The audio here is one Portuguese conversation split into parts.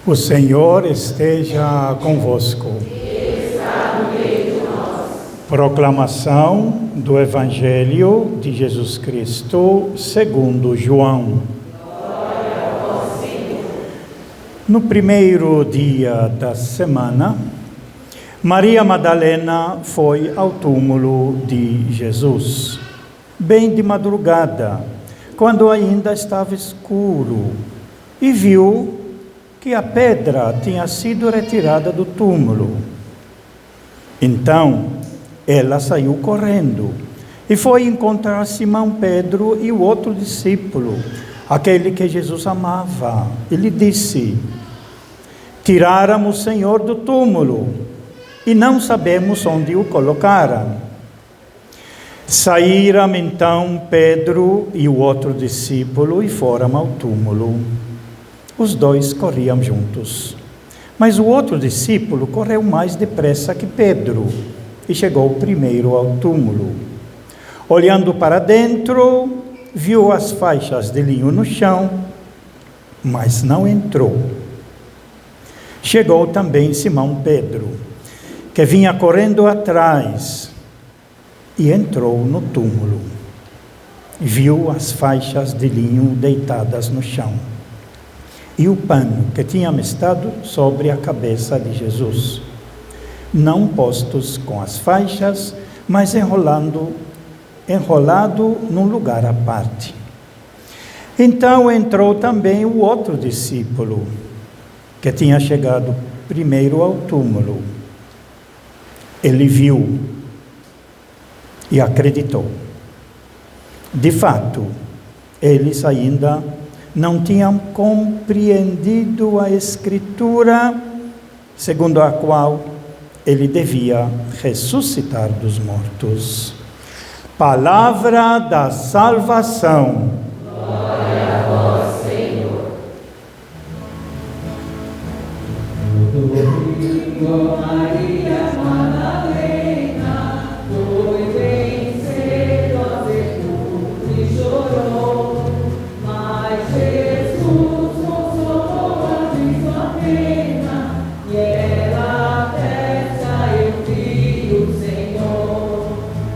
O Senhor esteja convosco. Está no meio de nós. Proclamação do Evangelho de Jesus Cristo segundo João. Glória a vós, Senhor. No primeiro dia da semana, Maria Madalena foi ao túmulo de Jesus, bem de madrugada, quando ainda estava escuro, e viu que a pedra tinha sido retirada do túmulo. Então, ela saiu correndo e foi encontrar Simão Pedro e o outro discípulo, aquele que Jesus amava. E lhe disse: tiraram o Senhor do túmulo e não sabemos onde o colocaram. Saíram então Pedro e o outro discípulo e foram ao túmulo. Os dois corriam juntos, mas o outro discípulo correu mais depressa que Pedro e chegou primeiro ao túmulo. Olhando para dentro, viu as faixas de linho no chão, mas não entrou. Chegou também Simão Pedro, que vinha correndo atrás, e entrou no túmulo. Viu as faixas de linho deitadas no chão e o pano que tinha estado sobre a cabeça de Jesus, não postos com as faixas, mas enrolado num lugar à parte. Então entrou também o outro discípulo, que tinha chegado primeiro ao túmulo. Ele viu e acreditou. De fato, eles ainda não tinham compreendido a Escritura, segundo a qual ele devia ressuscitar dos mortos. Palavra da salvação. Glória a vós, Senhor. No domingo, Maria Madalena foi bem cedo a sepulcro e chorou. Mas Jesus consolou-a de sua pena, e ela atesta: eu vi o Senhor.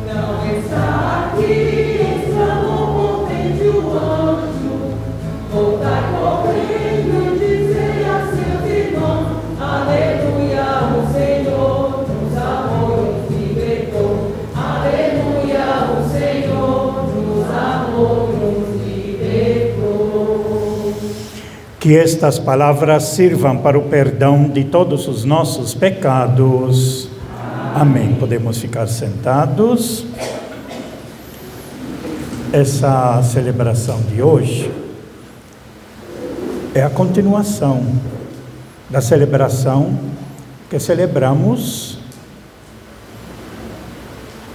Não está aqui, exclamou contente o anjo. Voltai correndo e dizei a seus irmãos: aleluia, o Senhor nos amou e nos libertou. Aleluia, o Senhor nos amou e nos libertou. Que estas palavras sirvam para o perdão de todos os nossos pecados. Amém. Podemos ficar sentados. Essa celebração de hoje é a continuação da celebração que celebramos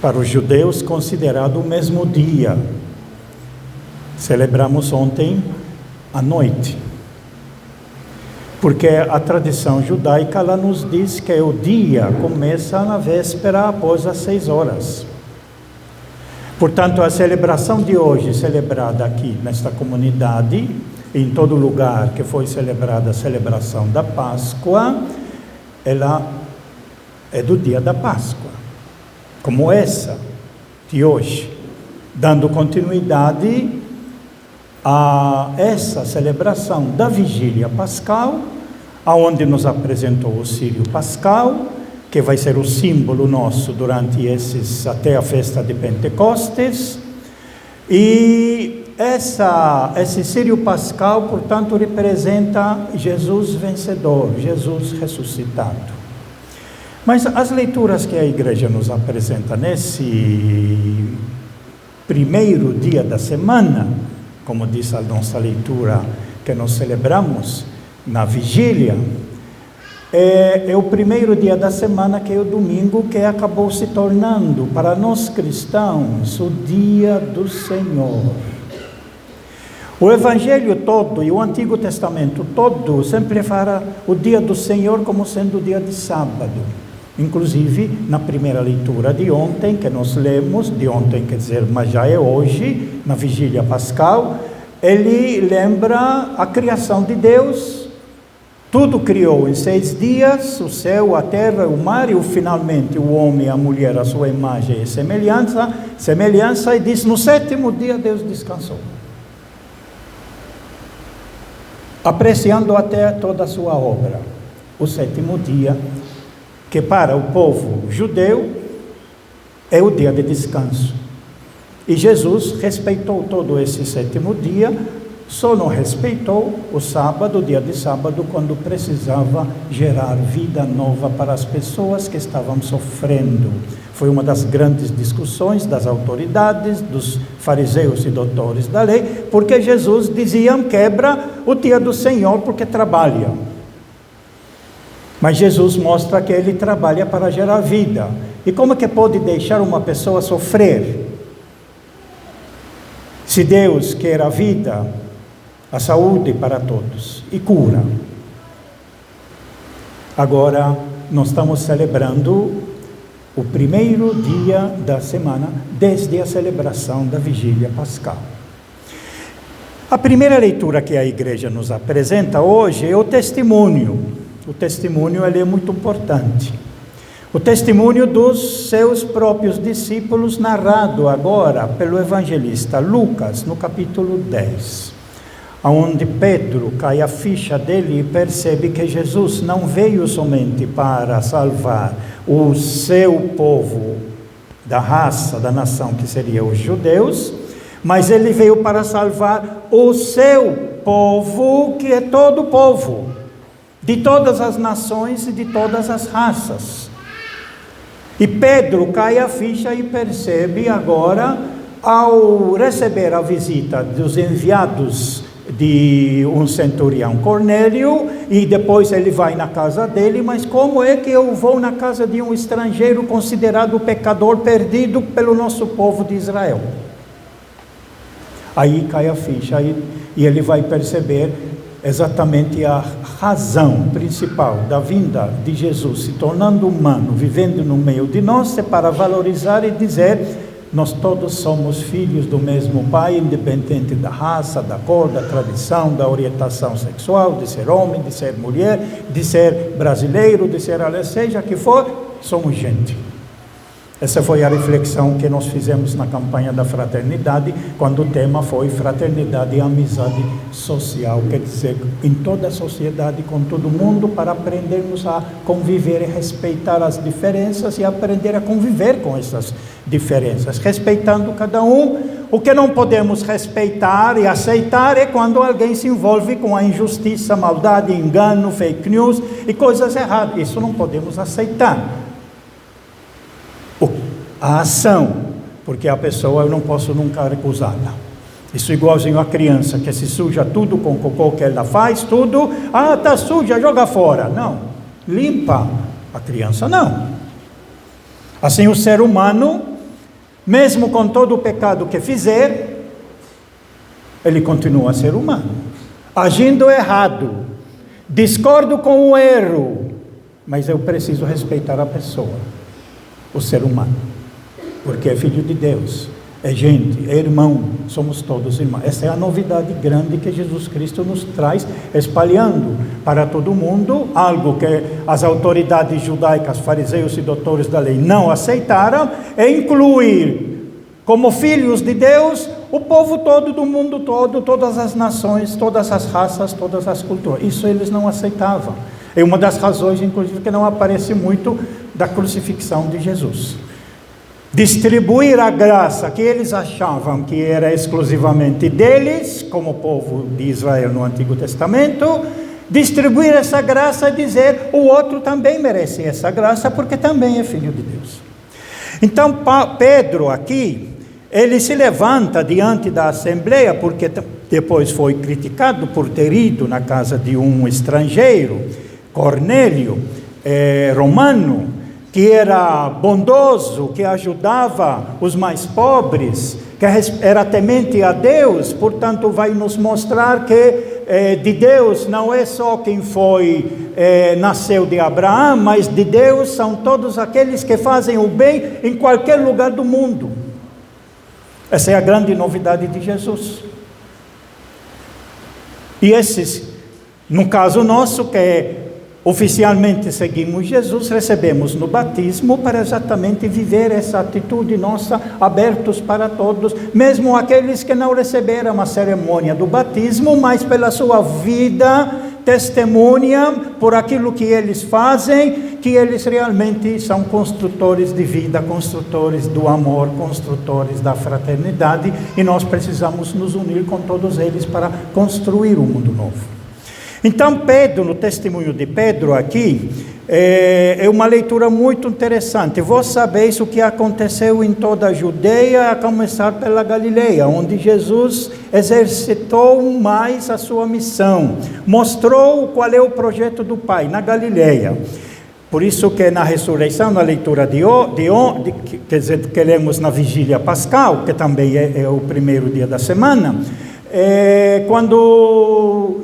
para os judeus, considerado o mesmo dia. Celebramos ontem à noite, porque a tradição judaica ela nos diz que o dia começa na véspera após as 6 horas. Portanto, a celebração de hoje, celebrada aqui nesta comunidade, em todo lugar que foi celebrada a celebração da Páscoa, ela é do dia da Páscoa, como essa de hoje, dando continuidade a essa celebração da vigília pascal, aonde nos apresentou o Círio Pascal, que vai ser o símbolo nosso durante até a festa de Pentecostes. E esse Círio Pascal, portanto, representa Jesus vencedor, Jesus ressuscitado. Mas as leituras que a igreja nos apresenta nesse primeiro dia da semana, como diz a nossa leitura que nós celebramos na vigília, é o primeiro dia da semana, que é o domingo, que acabou se tornando para nós cristãos o dia do Senhor. O Evangelho todo e o Antigo Testamento todo sempre fala o dia do Senhor como sendo o dia de sábado. Inclusive, na primeira leitura de ontem, que nós lemos, de ontem quer dizer, mas já é hoje, na vigília pascal, ele lembra a criação de Deus. Tudo criou em 6 dias, o céu, a terra, o mar, e finalmente o homem e a mulher, a sua imagem e semelhança, e diz, no 7º dia Deus descansou. Apreciando até toda a sua obra. O 7º dia, que para o povo judeu é o dia de descanso. E Jesus respeitou todo esse 7º dia, só não respeitou o sábado, o dia de sábado, quando precisava gerar vida nova para as pessoas que estavam sofrendo. Foi uma das grandes discussões das autoridades, dos fariseus e doutores da lei, porque Jesus dizia, quebra o dia do Senhor porque trabalha. Mas Jesus mostra que ele trabalha para gerar vida. E como é que pode deixar uma pessoa sofrer? Se Deus quer a vida, a saúde para todos e cura. Agora, nós estamos celebrando o primeiro dia da semana, desde a celebração da vigília pascal. A primeira leitura que a igreja nos apresenta hoje é o testemunho. O testemunho ele é muito importante. O testemunho dos seus próprios discípulos, narrado agora pelo evangelista Lucas, no capítulo 10. Onde Pedro cai a ficha dele e percebe que Jesus não veio somente para salvar o seu povo, da raça, da nação que seria os judeus, mas ele veio para salvar o seu povo, que é todo o povo, de todas as nações e de todas as raças. E Pedro cai a ficha e percebe agora, ao receber a visita dos enviados de um centurião Cornélio, e depois ele vai na casa dele, mas como é que eu vou na casa de um estrangeiro considerado pecador perdido pelo nosso povo de Israel? Aí cai a ficha e ele vai perceber exatamente a razão principal da vinda de Jesus, se tornando humano, vivendo no meio de nós, é para valorizar e dizer: nós todos somos filhos do mesmo Pai, independente da raça, da cor, da tradição, da orientação sexual, de ser homem, de ser mulher, de ser brasileiro, de ser seja que for, somos gente. Essa foi a reflexão que nós fizemos na campanha da fraternidade, quando o tema foi fraternidade e amizade social, quer dizer, em toda a sociedade, com todo mundo, para aprendermos a conviver e respeitar as diferenças e aprender a conviver com essas diferenças, respeitando cada um. O que não podemos respeitar e aceitar é quando alguém se envolve com a injustiça, maldade, engano, fake news e coisas erradas. Isso não podemos aceitar. A ação, porque a pessoa eu não posso nunca recusá-la. Isso igualzinho a criança que se suja tudo com o cocô que ela faz, tudo, está suja, joga fora. Não, limpa. A criança não. Assim o ser humano, mesmo com todo o pecado que fizer, ele continua a ser humano, agindo errado, discordo com o erro, mas eu preciso respeitar a pessoa, o ser humano, porque é filho de Deus, é gente, é irmão, somos todos irmãos. Essa é a novidade grande que Jesus Cristo nos traz, espalhando para todo mundo algo que as autoridades judaicas, fariseus e doutores da lei não aceitaram, é incluir como filhos de Deus o povo todo do mundo todo, todas as nações, todas as raças, todas as culturas. Isso eles não aceitavam. É uma das razões, inclusive, que não aparece muito da crucifixão de Jesus. Distribuir a graça que eles achavam que era exclusivamente deles, como povo de Israel no Antigo Testamento, distribuir essa graça e dizer: o outro também merece essa graça, porque também é filho de Deus. Então Pedro aqui, ele se levanta diante da assembleia, porque depois foi criticado por ter ido na casa de um estrangeiro, Cornélio, romano, que era bondoso, que ajudava os mais pobres, que era temente a Deus, portanto vai nos mostrar que de Deus não é só quem nasceu de Abraão, mas de Deus são todos aqueles que fazem o bem em qualquer lugar do mundo. Essa é a grande novidade de Jesus. E esses, no caso nosso, que oficialmente seguimos Jesus, recebemos no batismo para exatamente viver essa atitude nossa, abertos para todos, mesmo aqueles que não receberam a cerimônia do batismo, mas pela sua vida, testemunha por aquilo que eles fazem, que eles realmente são construtores de vida, construtores do amor, construtores da fraternidade, e nós precisamos nos unir com todos eles para construir um mundo novo. Então Pedro, no testemunho de Pedro aqui, é uma leitura muito interessante. Vós sabeis o que aconteceu em toda a Judeia, a começar pela Galileia, onde Jesus exercitou mais a sua missão, mostrou qual é o projeto do Pai na Galileia. Por isso que na ressurreição, na leitura que lemos na vigília pascal, que também é o primeiro dia da semana, quando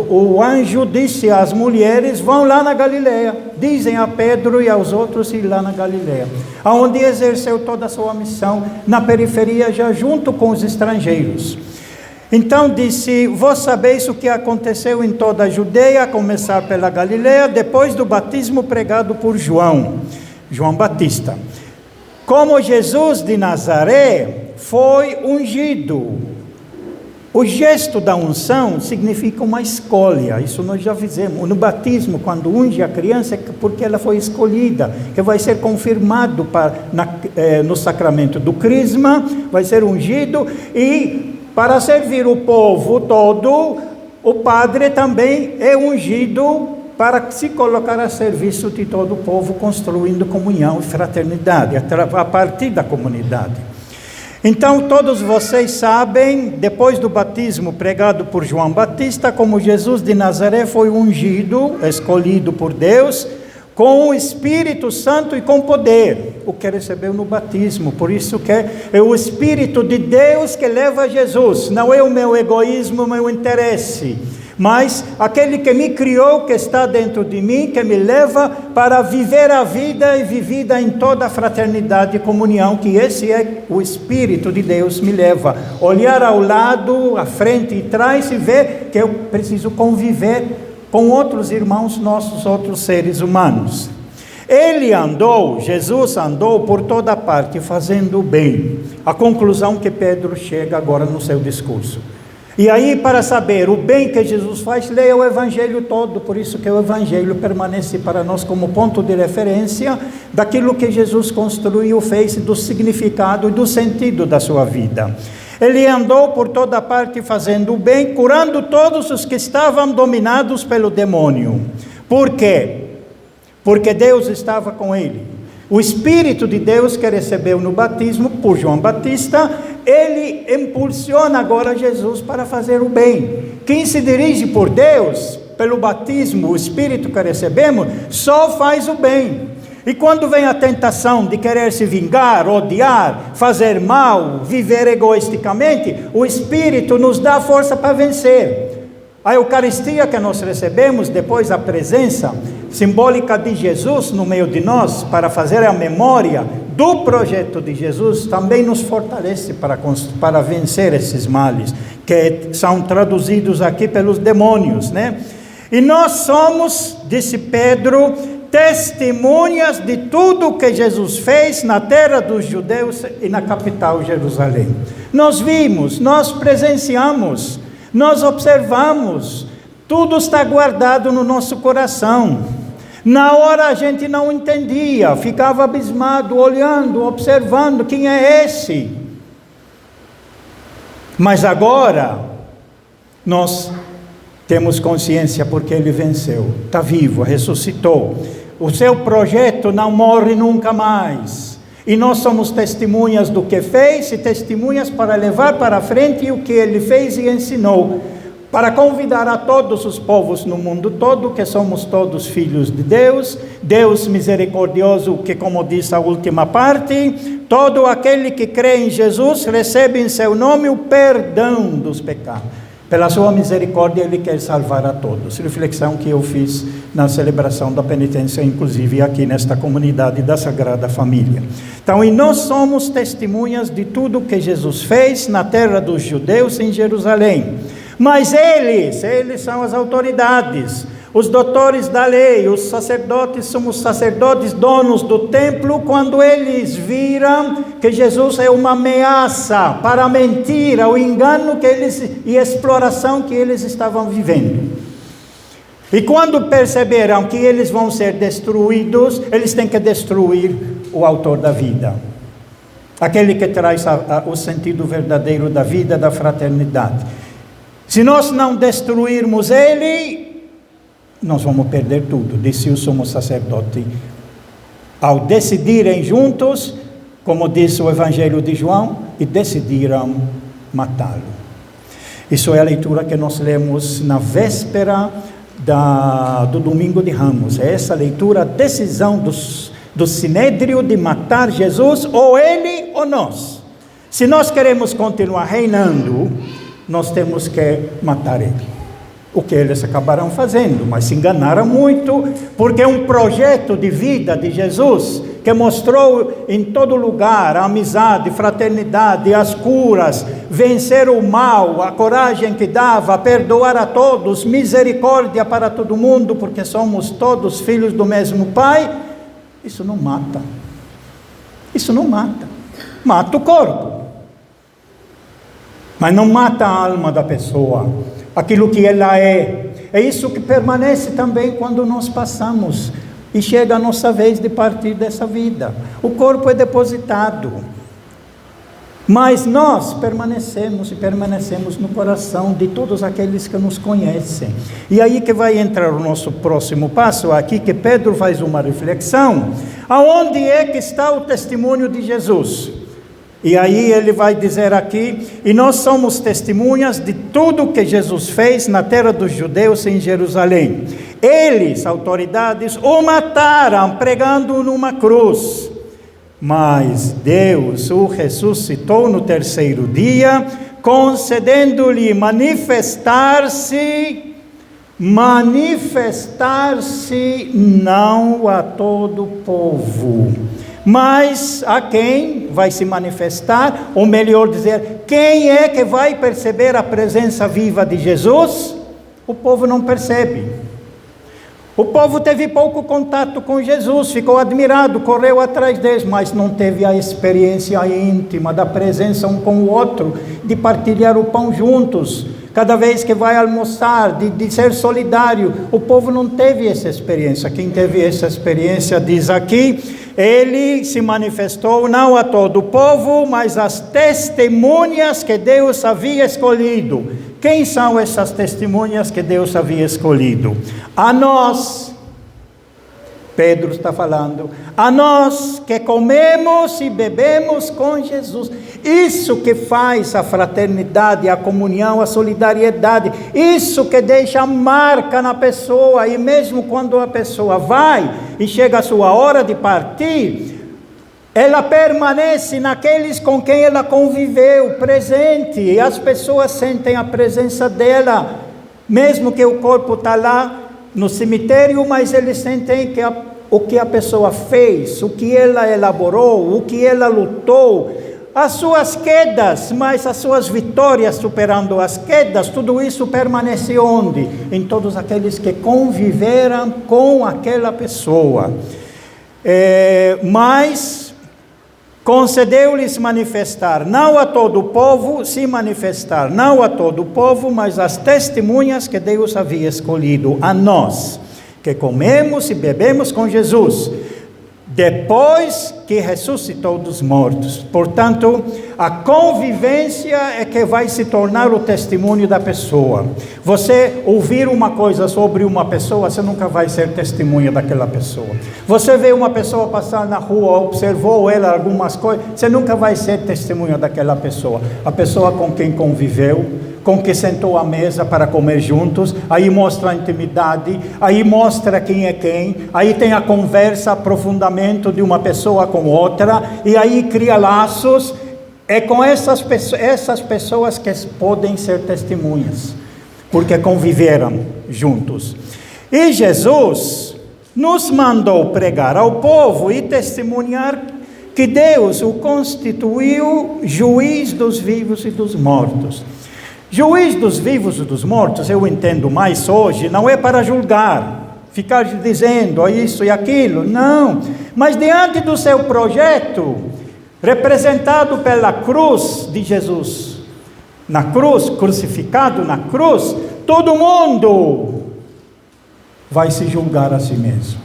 o anjo disse às mulheres: vão lá na Galileia, dizem a Pedro e aos outros ir lá na Galileia, aonde exerceu toda a sua missão, na periferia, já junto com os estrangeiros. Então disse: vós sabeis o que aconteceu em toda a Judeia, a começar pela Galileia, depois do batismo pregado por João Batista, como Jesus de Nazaré foi ungido. O gesto da unção significa uma escolha, isso nós já fizemos. No batismo, quando unge a criança, é porque ela foi escolhida, que vai ser confirmado no sacramento do crisma, vai ser ungido, e para servir o povo todo, o padre também é ungido para se colocar a serviço de todo o povo, construindo comunhão e fraternidade, a partir da comunidade. Então, todos vocês sabem, depois do batismo pregado por João Batista, como Jesus de Nazaré foi ungido, escolhido por Deus, com o Espírito Santo e com poder, o que recebeu no batismo. Por isso que é o Espírito de Deus que leva a Jesus, não é o meu egoísmo, o meu interesse, mas aquele que me criou, que está dentro de mim, que me leva para viver a vida e vivida em toda a fraternidade e comunhão, que esse é o Espírito de Deus me leva. Olhar ao lado, à frente e trás e ver que eu preciso conviver com outros irmãos nossos, outros seres humanos. Jesus andou por toda parte fazendo o bem. A conclusão que Pedro chega agora no seu discurso. E aí, para saber o bem que Jesus faz, leia o Evangelho todo. Por isso que o Evangelho permanece para nós como ponto de referência daquilo que Jesus construiu, fez, do significado e do sentido da sua vida. Ele andou por toda parte fazendo o bem, curando todos os que estavam dominados pelo demônio. Por quê? Porque Deus estava com ele. O Espírito de Deus que recebeu no batismo por João Batista, ele impulsiona agora Jesus para fazer o bem. Quem se dirige por Deus, pelo batismo, o Espírito que recebemos, só faz o bem. E quando vem a tentação de querer se vingar, odiar, fazer mal, viver egoisticamente, o Espírito nos dá força para vencer. A Eucaristia que nós recebemos, depois a presença simbólica de Jesus no meio de nós, para fazer a memória do projeto de Jesus, também nos fortalece para vencer esses males, que são traduzidos aqui pelos demônios, né? E nós somos, disse Pedro, testemunhas de tudo que Jesus fez na terra dos judeus e na capital Jerusalém. Nós vimos, nós presenciamos, nós observamos, tudo está guardado no nosso coração. Na hora a gente não entendia, ficava abismado, olhando, observando, quem é esse? Mas agora, nós temos consciência porque ele venceu, está vivo, ressuscitou. O seu projeto não morre nunca mais. E nós somos testemunhas do que fez e testemunhas para levar para frente o que ele fez e ensinou. para convidar a todos os povos no mundo todo, que somos todos filhos de Deus, Deus misericordioso, que, como diz a última parte, todo aquele que crê em Jesus recebe em seu nome o perdão dos pecados. Pela sua misericórdia, Ele quer salvar a todos. Reflexão que eu fiz na celebração da penitência, inclusive aqui nesta comunidade da Sagrada Família. Então, e nós somos testemunhas de tudo que Jesus fez na terra dos judeus em Jerusalém. Mas eles são as autoridades, os doutores da lei, os sacerdotes, somos sacerdotes, donos do templo, quando eles viram que Jesus é uma ameaça para a mentira, o engano que eles e a exploração que eles estavam vivendo. E quando perceberam que eles vão ser destruídos, eles têm que destruir o autor da vida, aquele que traz o sentido verdadeiro da vida, da fraternidade. Se nós não destruirmos ele, nós vamos perder tudo, disse o sumo sacerdote. Ao decidirem juntos, como diz o Evangelho de João, e decidiram matá-lo. Isso é a leitura que nós lemos na véspera do Domingo de Ramos. É essa leitura, a decisão do Sinédrio de matar Jesus, ou ele ou nós. Se nós queremos continuar reinando, nós temos que matar ele. O que eles acabaram fazendo, mas se enganaram muito, porque um projeto de vida de Jesus, que mostrou em todo lugar a amizade, fraternidade, as curas, vencer o mal, a coragem que dava, perdoar a todos, misericórdia para todo mundo, porque somos todos filhos do mesmo Pai, isso não mata. Isso não mata. Mata o corpo, mas não mata a alma da pessoa, aquilo que ela é. É isso que permanece também quando nós passamos e chega a nossa vez de partir dessa vida. O corpo é depositado, mas nós permanecemos e permanecemos no coração de todos aqueles que nos conhecem. E aí que vai entrar o nosso próximo passo aqui, que Pedro faz uma reflexão. Aonde é que está o testemunho de Jesus? E aí ele vai dizer aqui: e nós somos testemunhas de tudo que Jesus fez na terra dos judeus em Jerusalém. Eles, autoridades, o mataram pregando numa cruz. Mas Deus o ressuscitou no terceiro dia, concedendo-lhe manifestar-se não a todo o povo, mas a quem vai se manifestar, ou melhor dizer, quem é que vai perceber a presença viva de Jesus? O povo não percebe. O povo teve pouco contato com Jesus, ficou admirado, correu atrás deles, mas não teve a experiência íntima da presença um com o outro, de partilhar o pão juntos, cada vez que vai almoçar, de ser solidário. O povo não teve essa experiência. Quem teve essa experiência diz aqui: ele se manifestou não a todo o povo, mas às testemunhas que Deus havia escolhido. Quem são essas testemunhas que Deus havia escolhido? A nós, Pedro está falando, a nós que comemos e bebemos com Jesus. Isso que faz a fraternidade, a comunhão, a solidariedade. Isso que deixa a marca na pessoa. E mesmo quando a pessoa vai e chega a sua hora de partir, ela permanece naqueles com quem ela conviveu, presente. E as pessoas sentem a presença dela, mesmo que o corpo está lá no cemitério, mas eles sentem que o que a pessoa fez, o que ela elaborou, o que ela lutou, as suas quedas, mas as suas vitórias superando as quedas, tudo isso permanece onde? Em todos aqueles que conviveram com aquela pessoa. Mas concedeu-lhes manifestar, não a todo o povo, se manifestar, não a todo o povo, mas as testemunhas que Deus havia escolhido, a nós, que comemos e bebemos com Jesus, depois que ressuscitou dos mortos. Portanto, a convivência é que vai se tornar o testemunho da pessoa. Você ouvir uma coisa sobre uma pessoa, você nunca vai ser testemunha daquela pessoa. Você vê uma pessoa passar na rua, observou ela algumas coisas, você nunca vai ser testemunha daquela pessoa. A pessoa com quem conviveu, com quem sentou à mesa para comer juntos, aí mostra a intimidade, aí mostra quem é quem, aí tem a conversa, aprofundamento de uma pessoa com outra, e aí cria laços. É com essas pessoas que podem ser testemunhas, porque conviveram juntos. E Jesus nos mandou pregar ao povo e testemunhar que Deus o constituiu juiz dos vivos e dos mortos. Juiz dos vivos e dos mortos, eu entendo mais hoje, não é para julgar, ficar dizendo isso e aquilo, não. Mas diante do seu projeto, representado pela cruz de Jesus, na cruz, crucificado na cruz, todo mundo vai se julgar a si mesmo.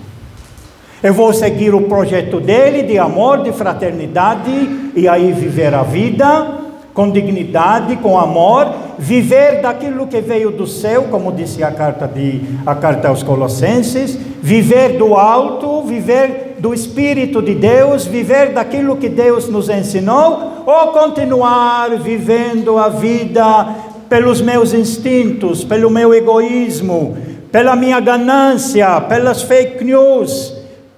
Eu vou seguir o projeto dele de amor, de fraternidade, e aí viver a vida com dignidade, com amor, viver daquilo que veio do céu, como disse a carta aos Colossenses, viver do alto, viver do Espírito de Deus, viver daquilo que Deus nos ensinou, ou continuar vivendo a vida pelos meus instintos, pelo meu egoísmo, pela minha ganância, pelas fake news,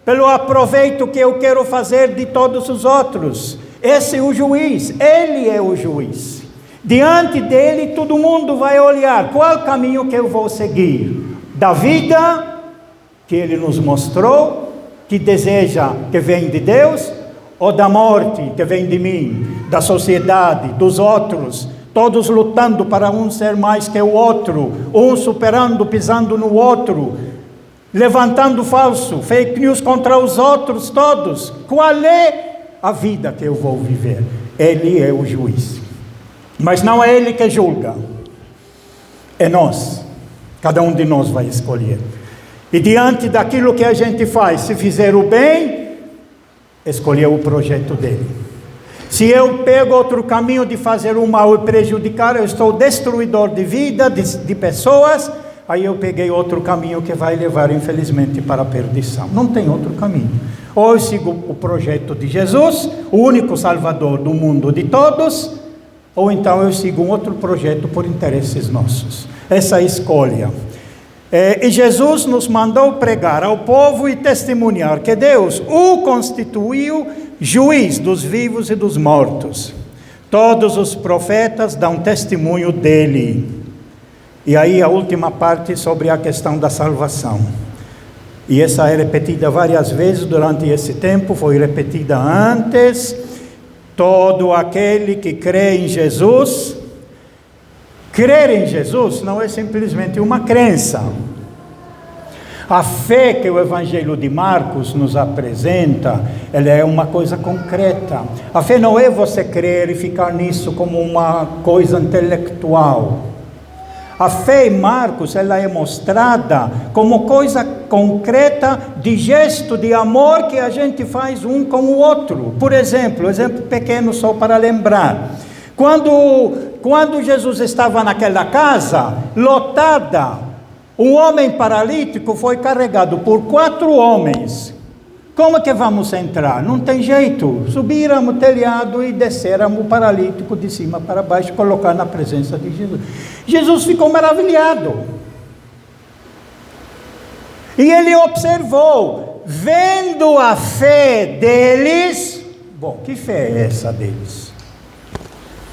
pelo aproveito que eu quero fazer de todos os outros. Esse é o juiz, ele é o juiz. Diante dele, todo mundo vai olhar qual caminho que eu vou seguir. Da vida que ele nos mostrou, que deseja, que vem de Deus, ou da morte que vem de mim, da sociedade, dos outros, todos lutando para um ser mais que o outro, um superando, pisando no outro, levantando falso, fake news contra os outros todos. Qual é a vida que eu vou viver? Ele é o juiz. Mas não é ele que julga. É nós. Cada um de nós vai escolher. E diante daquilo que a gente faz, se fizer o bem, escolher o projeto dele. Se eu pego outro caminho de fazer o mal e prejudicar, eu estou destruidor de vida, de pessoas, aí eu peguei outro caminho que vai levar, infelizmente, para a perdição. Não tem outro caminho. Ou eu sigo o projeto de Jesus, o único Salvador do mundo de todos, ou então eu sigo um outro projeto por interesses nossos. Essa é a escolha. E Jesus nos mandou pregar ao povo e testemunhar que Deus o constituiu juiz dos vivos e dos mortos. Todos os profetas dão testemunho dele. E aí a última parte sobre a questão da salvação. E essa é repetida várias vezes durante esse tempo, foi repetida antes. Todo aquele que crê em Jesus, crer em Jesus não é simplesmente uma crença. A fé que o Evangelho de Marcos nos apresenta, ela é uma coisa concreta. A fé não é você crer e ficar nisso como uma coisa intelectual. A fé em Marcos, ela é mostrada como coisa concreta de gesto de amor que a gente faz um com o outro. Por exemplo pequeno só para lembrar. Quando Jesus estava naquela casa, lotada, um homem paralítico foi carregado por 4 homens. Como que vamos entrar? Não tem jeito. Subiramos o telhado e desceramos o paralítico de cima para baixo, colocar na presença de Jesus. Jesus ficou maravilhado. E ele observou, vendo a fé deles. Bom, que fé é essa deles?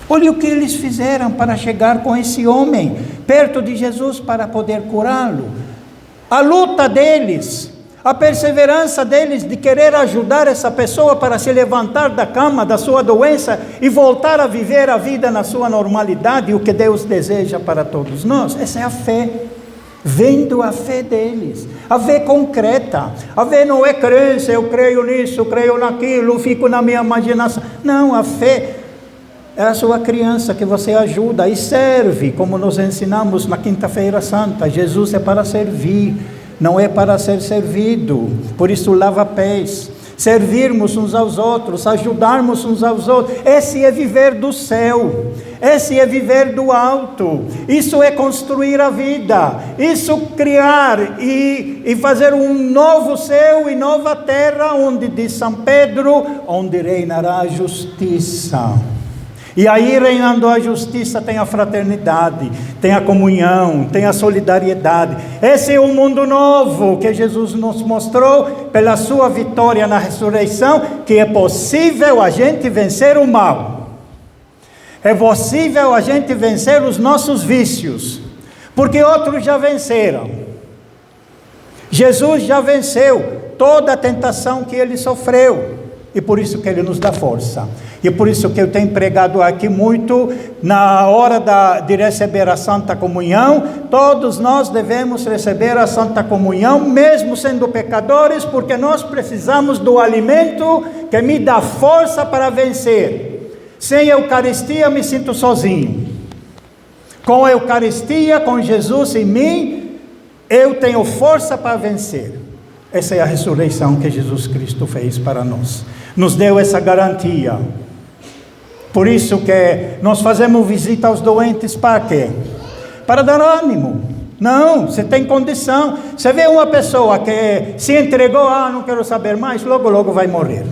Olha o que eles fizeram para chegar com esse homem perto de Jesus para poder curá-lo. A luta deles. A perseverança deles de querer ajudar essa pessoa para se levantar da cama, da sua doença e voltar a viver a vida na sua normalidade, o que Deus deseja para todos nós. Essa é a fé, vendo a fé deles, a fé concreta. A fé não é crença, eu creio nisso, eu creio naquilo, fico na minha imaginação. Não, a fé é a sua criança que você ajuda e serve, como nos ensinamos na Quinta-feira Santa. Jesus é para servir, não é para ser servido. Por isso lava pés. servirmos uns aos outros, ajudarmos uns aos outros. Esse é viver do céu, esse é viver do alto, isso é construir a vida, isso criar e fazer um novo céu e nova terra, onde diz São Pedro, onde reinará a justiça. E aí, reinando a justiça, tem a fraternidade, tem a comunhão, tem a solidariedade. Esse é o mundo novo que Jesus nos mostrou pela sua vitória na ressurreição, que é possível a gente vencer o mal. É possível a gente vencer os nossos vícios, porque outros já venceram. Jesus já venceu toda a tentação que ele sofreu, e por isso que ele nos dá força. E por isso que eu tenho pregado aqui muito, na hora de receber a Santa Comunhão, todos nós devemos receber a Santa Comunhão, mesmo sendo pecadores, porque nós precisamos do alimento que me dá força para vencer. Sem Eucaristia me sinto sozinho. Com a Eucaristia, com Jesus em mim, eu tenho força para vencer. Essa é a ressurreição que Jesus Cristo fez para nós. Nos deu essa garantia. Por isso que nós fazemos visita aos doentes para quê? Para dar ânimo. Não, você tem condição. Você vê uma pessoa que se entregou, não quero saber mais, logo vai morrer.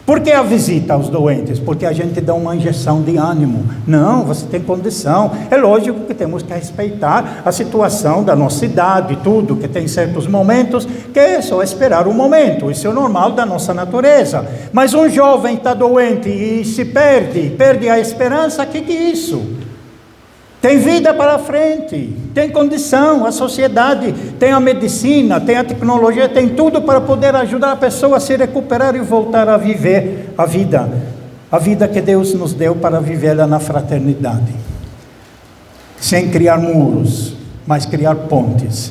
Por que a visita aos doentes? Porque a gente dá uma injeção de ânimo. Não, você tem condição. É lógico que temos que respeitar a situação da nossa idade, tudo, que tem certos momentos que é só esperar um momento. Isso é o normal da nossa natureza. Mas um jovem está doente e se perde a esperança, o que é isso? Tem vida para frente, tem condição, a sociedade, tem a medicina, tem a tecnologia, tem tudo para poder ajudar a pessoa a se recuperar e voltar a viver a vida que Deus nos deu para vivê-la na fraternidade. Sem criar muros, mas criar pontes,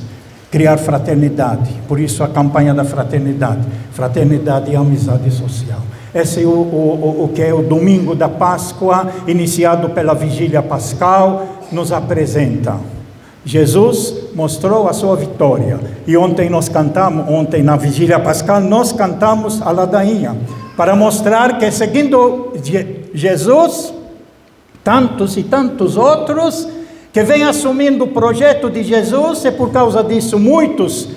criar fraternidade. Por isso a campanha da fraternidade e amizade social. Esse é o que é o domingo da Páscoa, iniciado pela vigília pascal, nos apresenta. Jesus mostrou a sua vitória. E ontem na vigília pascal, nós cantamos a ladainha, para mostrar que seguindo Jesus, tantos e tantos outros, que vêm assumindo o projeto de Jesus, e por causa disso muitos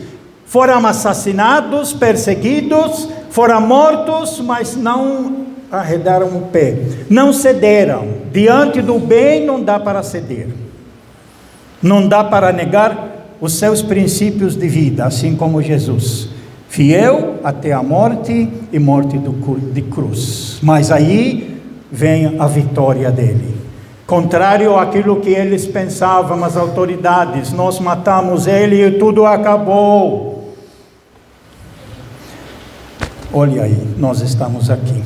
foram assassinados, perseguidos, foram mortos, mas não arredaram o pé, não cederam. Diante do bem não dá para ceder, não dá para negar os seus princípios de vida, assim como Jesus, fiel até a morte e morte de cruz. Mas aí vem a vitória dele, contrário àquilo que eles pensavam, as autoridades: nós matamos ele e tudo acabou. Olha aí, nós estamos aqui.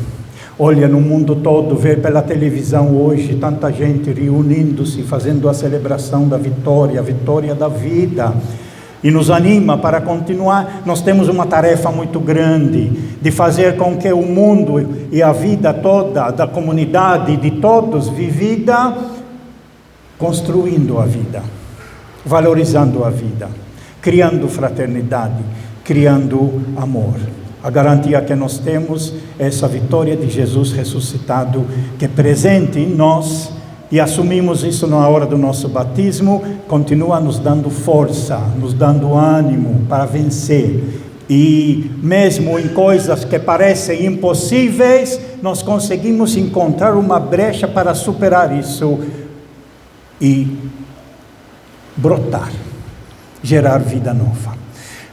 Olha no mundo todo, ver pela televisão hoje tanta gente reunindo-se, fazendo a celebração da vitória, a vitória da vida, e nos anima para continuar. Nós temos uma tarefa muito grande, de fazer com que o mundo e a vida toda da comunidade, de todos, vivida, construindo a vida, valorizando a vida, criando fraternidade, criando amor. A garantia que nós temos é essa vitória de Jesus ressuscitado, que é presente em nós, e assumimos isso na hora do nosso batismo, continua nos dando força, nos dando ânimo para vencer. E mesmo em coisas que parecem impossíveis, nós conseguimos encontrar uma brecha para superar isso e brotar, gerar vida nova.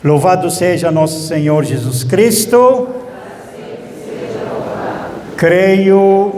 Louvado seja nosso Senhor Jesus Cristo. Creio